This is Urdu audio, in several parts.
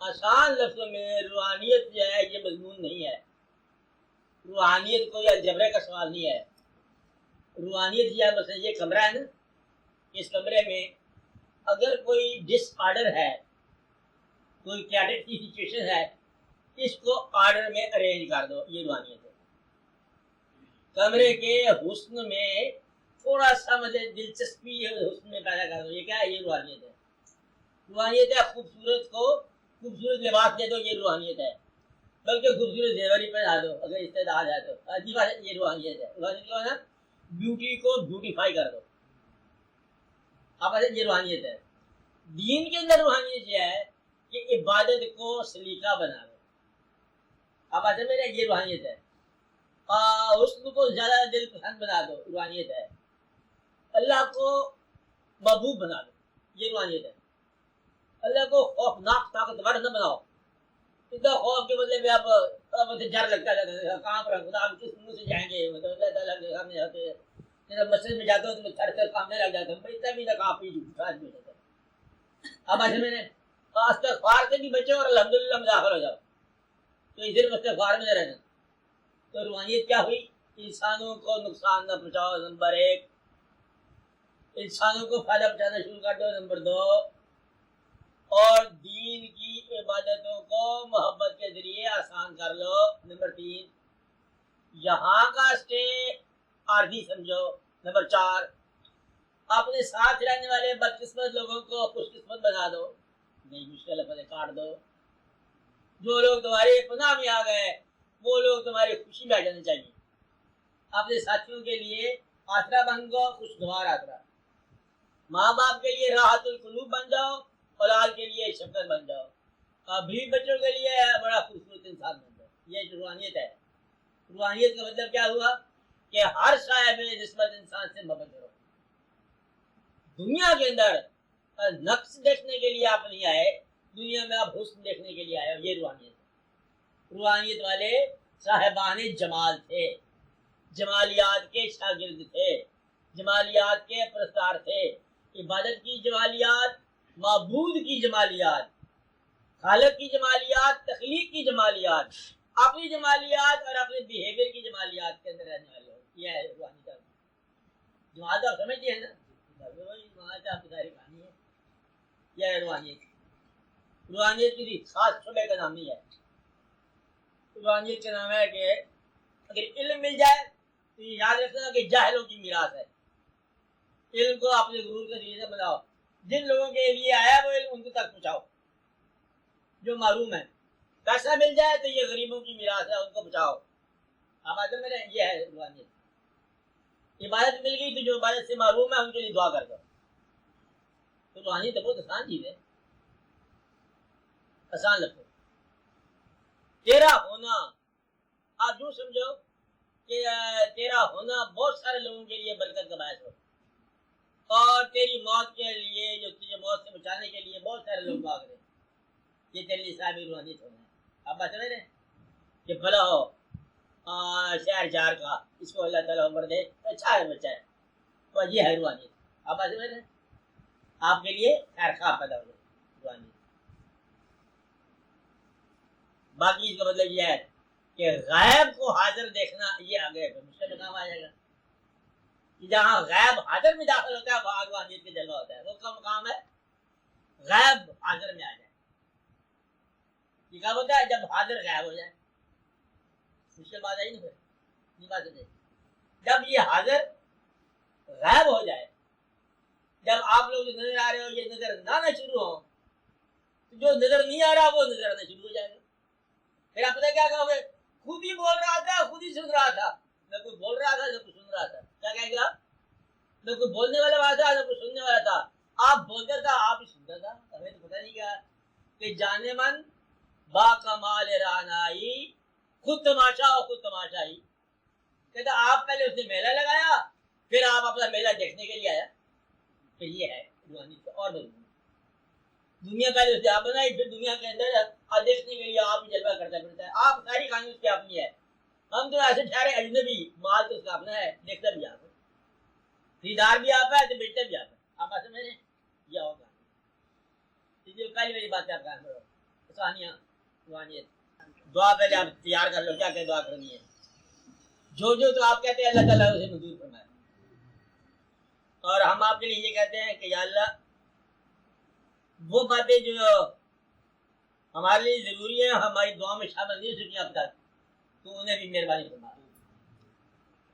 آسان لفظوں میں روحانیت جو ہے یہ مضمون نہیں ہے. روحانیت کوئی الجبرے کا سوال نہیں ہے. روحانیت یہ مثلا یہ کمرہ ہے نا، اس کمرے میں اگر کوئی ڈس آرڈر ہے، کوئی کیڈٹ کی سچویشن ہے، اس کو آرڈر میں ارینج کر دو، یہ روحانیت ہے. کمرے کے حسن میں تھوڑا سا مطلب دلچسپی حسن میں پیدا کر دو، یہ کیا ہے؟ یہ روحانیت ہے. روحانیت ہے خوبصورت کو خوبصورت لباس دے دو، یہ روحانیت ہے. بلکہ خوبصورت زیوری پہنا دو اگر استعداد ہے تو، عجیب بات ہے، یہ روحانیت ہے. روحانیت کیا ہے؟ بیوٹی کو بیوٹیفائی کر دو. اب یہ روحانیت ہے. دین کے اندر روحانیت یہ ہے کہ عبادت کو سلیقہ بنا دو. اب ایسے میرے یہ روحانیت ہے. حسن کو زیادہ دل پسند بنا دو، روحانیت ہے. اللہ کو محبوب بنا دو، یہ روحانیت ہے. اللہ کو خوفناک طاقتور نہ بناؤ، اتنا خوف کے مطلب اب ڈر لگتا ہے کہاں پر خدا ہم کس منہ سے جائیں گے. مطلب اللہ تعالیٰ کے سامنے آتے ہیں، جب مسجد میں جاتے ہو تو میں تھر تھر کامنے لگ جاتا ہوں، اتنا بھی نہ کافی جھوٹ میں ہوتا ہے. اب ایسے میں نے استغفار سے بھی بچو اور الحمدللہ میں داخل ہو جاؤ، تو اس دن استغفار میں نہ رہنا. تو روحانیت کیا ہوئی؟ انسانوں کو نقصان نہ پہنچاؤ، نمبر 1. انسانوں کو فائدہ پہنچانا شروع کر دو، نمبر 2. اور دین کی عبادتوں کو محبت کے ذریعے آسان کر لو، نمبر 3. یہاں کا اسٹے عارضی سمجھو، نمبر 4. اپنے ساتھ رہنے والے بدقسمت لوگوں کو خوش قسمت بنا دو، نہیں مشکل ہے کاٹ دو. جو لوگ تمہاری پناہ میں آ گئے وہ لوگ تمہاری خوشی میں آ جانے چاہیے. اپنے ساتھیوں کے لیے آسرا بن جاؤ، خوشگوار آسرا. ماں باپ کے لیے راحت القلوب بن جاؤ، اولاد کے لیے شفقت بن جاؤ، بھی بچوں کے لیے بڑا خوبصورت انسان بن جاؤ. یہ روحانیت ہے. روحانیت کا مطلب کیا ہوا کہ ہر صاحب نسبت انسان سے محبت کرو. دنیا کے اندر نقص دیکھنے کے لیے آپ نہیں آئے، دنیا میں آپ حسن دیکھنے کے لیے آئے ہو. یہ روحانیت ہے. روحانیت والے صاحبان جمال تھے، جمالیات کے شاگرد تھے، جمالیات کے پرستار تھے. عبادت کی جمالیات، معبود کی جمالیات، خالق کی جمالیات، تخلیق کی جمالیات، اپنی جمالیات اور اپنے بیہیویئر کی جمالیات کے اندر رہنے والے ہو. یہ ہے روحانیت. جماعت آپ سمجھتے ہیں نا، جماعت آپ کی ساری کہانی ہے. یہ ہے روحانیت. روحانیت کسی خاص شعبے کا نام نہیں ہے. روحانیت کا نام ہے کہ اگر علم مل جائے تو یہ یاد رکھنا کہ جاہلوں کی میراث ہے. علم کو اپنے غرور کے ذریعے سے بناؤ. جن لوگوں کے لیے آیا وہ علم ان کو تک پہنچاؤ جو معروم ہے. پیسہ مل جائے تو یہ غریبوں کی میراث ہے، ان کو بچاؤ. ہمارے میں یہ ہے روحانیت. عبادت مل گئی تو جو عبادت سے معروم ہے ان کے لیے دعا کر دو. تو روحانیت تو بہت آسان چیز ہے، آسان لگتا ہے. تیرا ہونا آپ یوں سمجھو کہ تیرا ہونا بہت سارے لوگوں کے لیے برکت کا باعث ہو، اور تیری موت کے لیے جو تجھے موت سے بچانے کے لیے بہت سارے لوگ بھاگ رہے ہیں. یہ تیرے لیے صاحب روحانیت ہونا ہے. آپ بات سمجھ رہے ہیں کہ بھلا ہو شہر جار کا، اس کو اللہ تعالیٰ عمر دے، اچھا ہے بچہ ہے، تو یہ ہے روحانیت. آپ بات سمجھ رہے ہیں، آپ کے لیے خیر خواہ پیدا ہو جائے روحانیت. باقی اس کا مطلب یہ ہے کہ غیب کو حاضر دیکھنا، یہ آگے مشکل کام آ جائے گا. جہاں غیب حاضر میں داخل ہوتا ہے وہاں روحانیت کا جلوہ ہوتا ہے. وہ کا مقام ہے غیب حاضر میں آ جائے. یہ کیا ہوتا ہے جب حاضر غائب ہو جائے؟ مشکل بات آئی نا پھر نہیں بات ہے. جب یہ حاضر غائب ہو جائے، جب آپ لوگ نظر آ رہے ہو یہ نظر نہ آنا شروع ہو، تو جو نظر نہیں آ رہا وہ نظر آنا شروع ہو جائے گا. پھر آپ پتہ کیا کہو گے؟ خود ہی بول رہا تھا، خود ہی سن رہا تھا. نہ کوئی بول رہا تھا نہ کوئی سن رہا تھا. کیا کہیں گے آپ؟ نہ کوئی بولنے والا تھا نہ کوئی سننے والا تھا. آپ بولتا تھا، آپ ہی سنتا تھا. ہمیں تو پتہ نہیں کیا کہ جانے من با کمال رانائی، خود تماشا اور خود تماشا ہی. کہتا آپ پہلے اس نے میلہ لگایا، پھر آپ اپنا میلہ دیکھنے کے لیے آیا. پھر یہ ہے روحانیت کا. اور دنیا پہلے اس نے آپ بنائی، پھر دنیا کے اندر دیکھنے کے لیے آپ جلوہ کرتا پھرتا ہے. آپ ساری کہانی اس کی اپنی ہے. ہم تو ایسے ٹھہرے اجنبی، مال تو اس کا اپنا ہے، دیکھتا بھی آپ ہے، خریدار بھی آپ ہے تو بیچتا بھی آپ ہے. آپ ایسے میں نے یہ ہوگا. پہلی میری بات آپ کا کہانیاں روحانیت. دعا پہلے آپ تیار کر لو کیا کہ دعا کرنی ہے. جو تو آپ کہتے ہیں اللہ تعالیٰ اسے منظور فرمائے. اور ہم آپ کے لیے یہ کہتے ہیں کہ یا اللہ وہ باتیں جو ہمارے لیے ضروری ہیں ہماری دعا میں شامل نہیں ہو سکی اب تک تو انہیں بھی مہربانی فرما.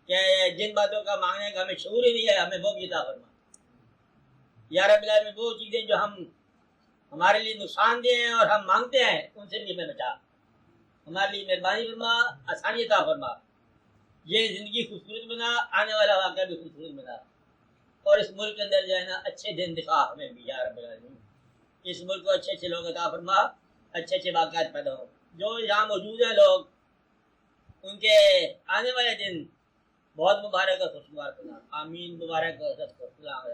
کہ جن باتوں کا مانگنے کا ہمیں شعور ہی نہیں ہے ہمیں وہ بھی عطا فرما. یا رب العالمین وہ چیزیں جو ہمارے لیے نقصان دہ ہیں اور ہم مانگتے ہیں ان سے بھی ہمیں بچا. ہمارے لیے مہربانی فرما آسانی عطا فرما. یہ زندگی خوبصورت بنا آنے والا واقعہ بھی خوبصورت بنا. اور اس ملک کے اندر جو ہے نا اچھے دن دکھا ہمیں بھی یا رب العالمین. اس ملک کو اچھے اچھے لوگ عطا فرما اچھے اچھے واقعات پیدا ہوں. جو یہاں موجود ہیں لوگ ان کے آنے والے دن بہت مبارک اور خوشگوار کرنا. آمین. مبارک اور خوشگوار.